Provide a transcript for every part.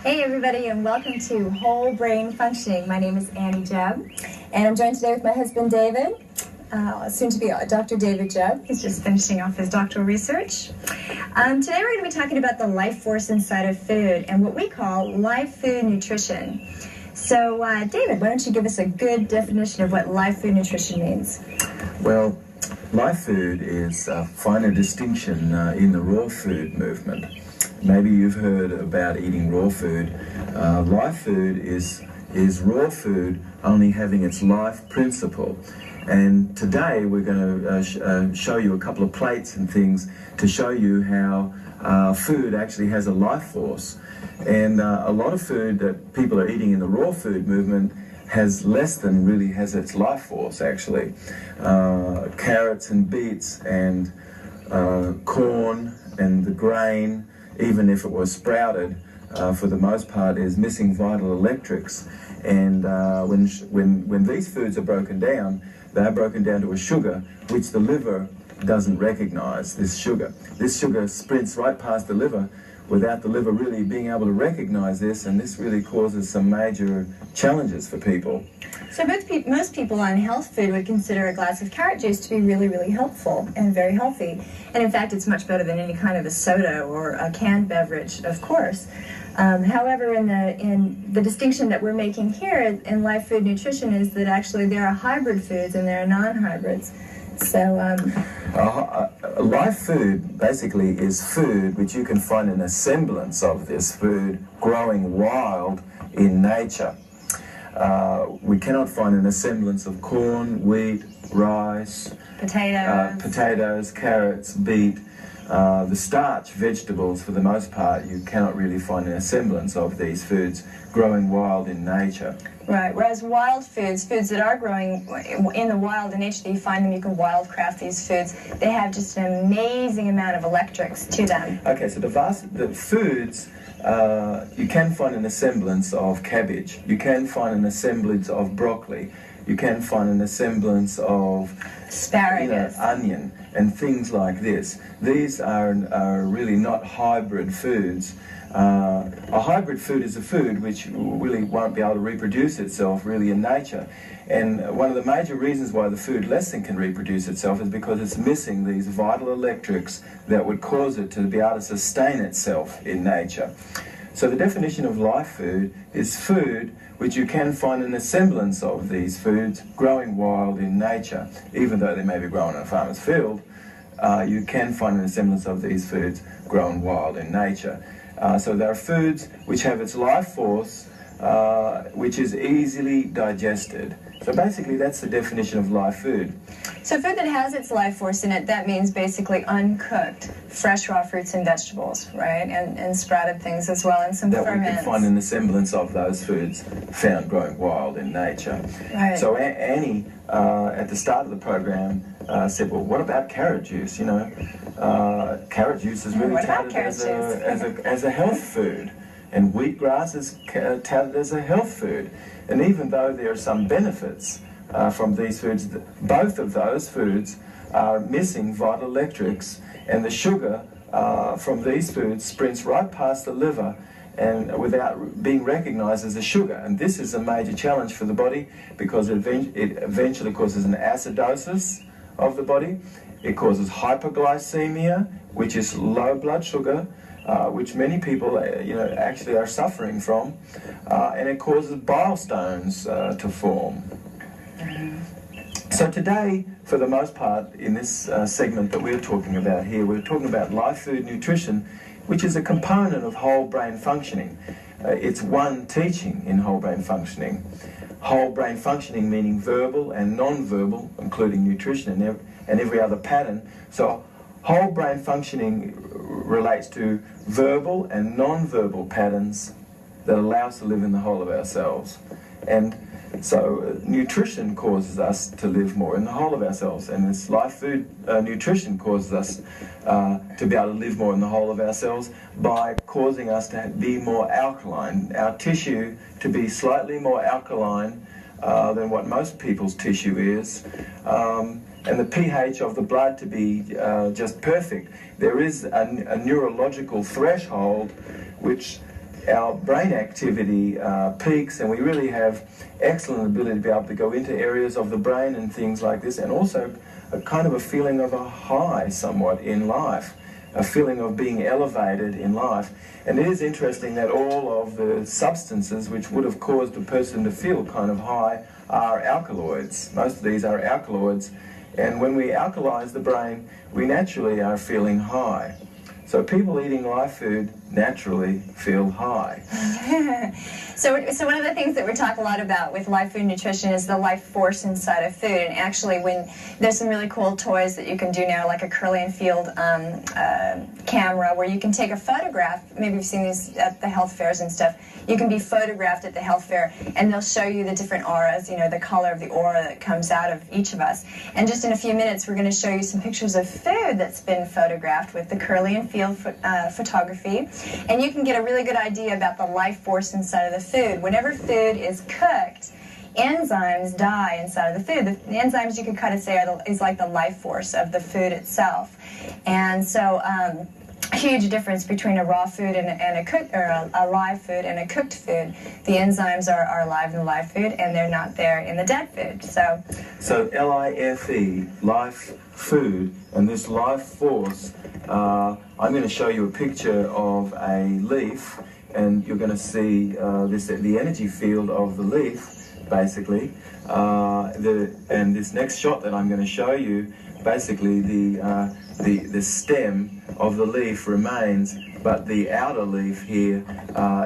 Hey everybody, and welcome to Whole Brain Functioning. My name is Annie Jubb, and I'm joined today with my husband David, soon to be Dr. David Jubb. He's just finishing off his doctoral research. Today we're going to be talking about the life force inside of food and what we call life food nutrition. So David, why don't you give us a good definition of what life food nutrition means? Well, life food is a finer distinction in the raw food movement. Maybe you've heard about eating raw food. Life food is raw food only having its life principle. And today we're going to show you a couple of plates and things to show you how food actually has a life force. And a lot of food that people are eating in the raw food movement has less than really has its life force, actually. Carrots and beets and corn and the grain, even if it was sprouted, for the most part, is missing vital electrics. And when these foods are broken down, they're broken down to a sugar, which the liver doesn't recognize, this sugar. This sugar sprints right past the liver without the liver really being able to recognize this, and this really causes some major challenges for people. So most people on health food would consider a glass of carrot juice to be really, really helpful and very healthy. And in fact, it's much better than any kind of a soda or a canned beverage, of course. However, in the distinction that we're making here in life food nutrition is that actually there are hybrid foods and there are non-hybrids. So, life food basically is food which you can find in a semblance of this food growing wild in nature. We cannot find an semblance of corn, wheat, rice, potatoes, carrots, beet. The starch vegetables, for the most part, you cannot really find an semblance of these foods growing wild in nature. Right, whereas wild foods that are growing in the wild in nature, you find them, you can wildcraft these foods, they have just an amazing amount of electrics to them. Okay, so the foods, you can find an semblance of cabbage, you can find an semblance of broccoli, you can find an semblance of asparagus, onion, and things like this. These are really not hybrid foods. A hybrid food is a food which really won't be able to reproduce itself really in nature. And one of the major reasons why the food less than can reproduce itself is because it's missing these vital electrics that would cause it to be able to sustain itself in nature. So the definition of life food is food which you can find in a semblance of these foods growing wild in nature. Even though they may be grown in a farmer's field, you can find a semblance of these foods grown wild in nature. So there are foods which have its life force, which is easily digested. So basically that's the definition of life food. So food that has its life force in it, that means basically uncooked, fresh raw fruits and vegetables, right? And sprouted things as well, and some that ferments. We can find in the semblance of those foods found growing wild in nature. Right. So Annie, at the start of the program, said, well, what about carrot juice? You know, carrot juice is really touted as a health food, and wheatgrass is touted as a health food. And even though there are some benefits from these foods, both of those foods are missing vital electrics, and the sugar from these foods sprints right past the liver and without being recognized as a sugar. And this is a major challenge for the body because it eventually causes an acidosis of the body. It causes hypoglycemia, which is low blood sugar, which many people actually are suffering from, and it causes bile stones to form. So today, for the most part, in this segment that we're talking about here, we're talking about life food nutrition, which is a component of whole brain functioning. It's one teaching in whole brain functioning. Whole brain functioning meaning verbal and non-verbal, including nutrition and every other pattern. So whole brain functioning relates to verbal and non-verbal patterns that allow us to live in the whole of ourselves. And so nutrition causes us to live more in the whole of ourselves, and this life food nutrition causes us to be able to live more in the whole of ourselves by causing us to be more alkaline, our tissue to be slightly more alkaline than what most people's tissue is, and the pH of the blood to be just perfect. There is a neurological threshold which our brain activity peaks, and we really have excellent ability to be able to go into areas of the brain and things like this, and also a kind of a feeling of a high somewhat in life, a feeling of being elevated in life. And it is interesting that all of the substances which would have caused a person to feel kind of high are alkaloids. Most of these are alkaloids, and when we alkalize the brain, we naturally are feeling high. So people eating live food naturally feel high. So one of the things that we talk a lot about with live food nutrition is the life force inside of food. And actually, when there's some really cool toys that you can do now, like a Curly and Field camera, where you can take a photograph. Maybe you've seen these at the health fairs and stuff. You can be photographed at the health fair, and they'll show you the different auras, you know, the color of the aura that comes out of each of us. And just in a few minutes, we're going to show you some pictures of food that's been photographed with the Curly and Field photography. And you can get a really good idea about the life force inside of the food. Whenever food is cooked, enzymes die inside of the food. The enzymes, you could kind of say, is like the life force of the food itself. And so, huge difference between a raw food and a cooked, or a live food and a cooked food. The enzymes are alive in the live food, and they're not there in the dead food. So L-I-F-E, life food, and this life force. I'm going to show you a picture of a leaf, and you're going to see the energy field of the leaf, basically. And this next shot that I'm going to show you, basically the stem of the leaf remains, but the outer leaf here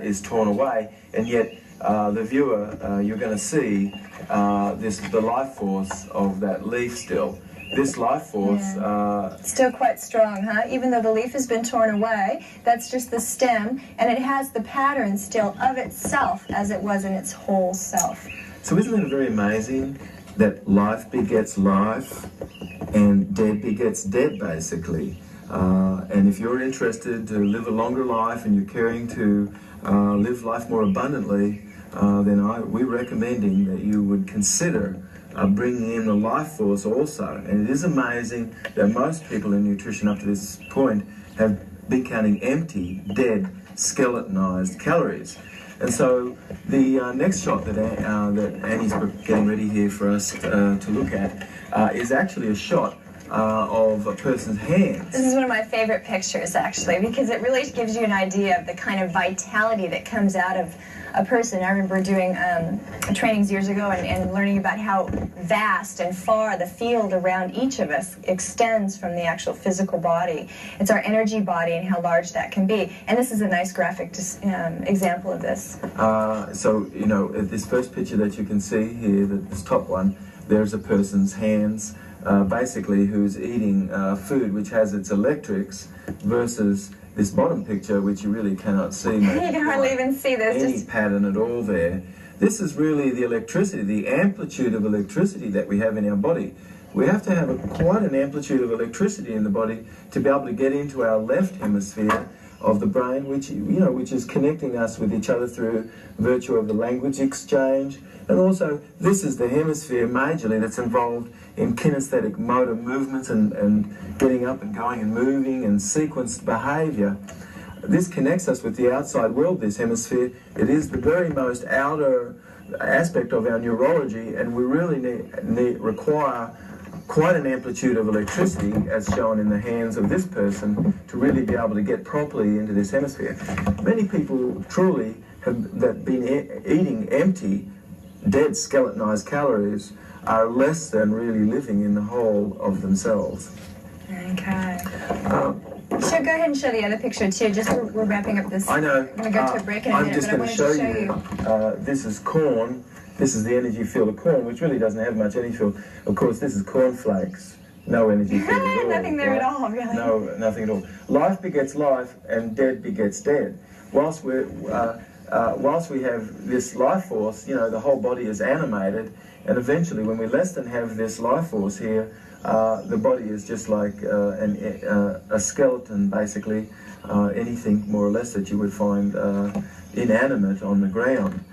is torn away, and yet the viewer, you're going to see the life force of that leaf still. This life force... still quite strong, huh? Even though the leaf has been torn away, that's just the stem, and it has the pattern still of itself as it was in its whole self. So isn't it very amazing that life begets life and dead begets dead, basically? And if you're interested to live a longer life and you're caring to live life more abundantly, then we're recommending that you would consider bringing in the life force also. And it is amazing that most people in nutrition up to this point have been counting empty, dead, skeletonized calories. And so the next shot that Annie's getting ready here for us to look at is actually a shot of a person's hands. This is one of my favorite pictures, actually, because it really gives you an idea of the kind of vitality that comes out of a person. I remember doing trainings years ago and learning about how vast and far the field around each of us extends from the actual physical body. It's our energy body and how large that can be. And this is a nice graphic example of this. So, you know, this first picture that you can see here, this top one, there's a person's hands, basically, who's eating food which has its electrics, versus this bottom picture, which you really cannot see. You can hardly even see this. Any pattern at all there. This is really the electricity, the amplitude of electricity that we have in our body. We have to have quite an amplitude of electricity in the body to be able to get into our left hemisphere of the brain, which is connecting us with each other through virtue of the language exchange. And also, this is the hemisphere majorly that's involved in kinesthetic motor movements and getting up and going and moving and sequenced behavior. This connects us with the outside world, this hemisphere. It is the very most outer aspect of our neurology, and we really require quite an amplitude of electricity, as shown in the hands of this person, to really be able to get properly into this hemisphere. Many people truly have been eating empty, dead, skeletonized calories are less than really living in the whole of themselves. Okay. So go ahead and show the other picture too. Just we're wrapping up this. I know. I'm going to go to a break in a minute, just going to show you. This is corn. This is the energy field of corn, which really doesn't have much energy field. Of course, this is cornflakes. No energy field at all. Nothing there at all, really. No, nothing at all. Life begets life, and dead begets dead. Whilst we have this life force, you know, the whole body is animated, and eventually, when we less than have this life force here, the body is just like a skeleton, basically, anything more or less that you would find inanimate on the ground.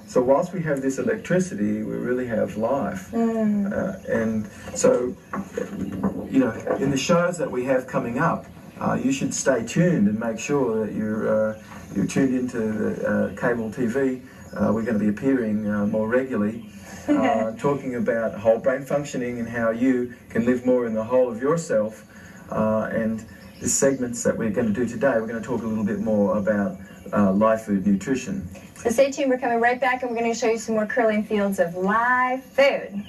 So whilst we have this electricity, we really have life. And so, you know, in the shows that we have coming up, you should stay tuned and make sure that you're tuned into the cable TV. We're going to be appearing more regularly, talking about whole brain functioning and how you can live more in the whole of yourself. And the segments that we're going to do today, we're going to talk a little bit more about Lifefood nutrition. So stay tuned, we're coming right back and we're going to show you some more curling fields of live food.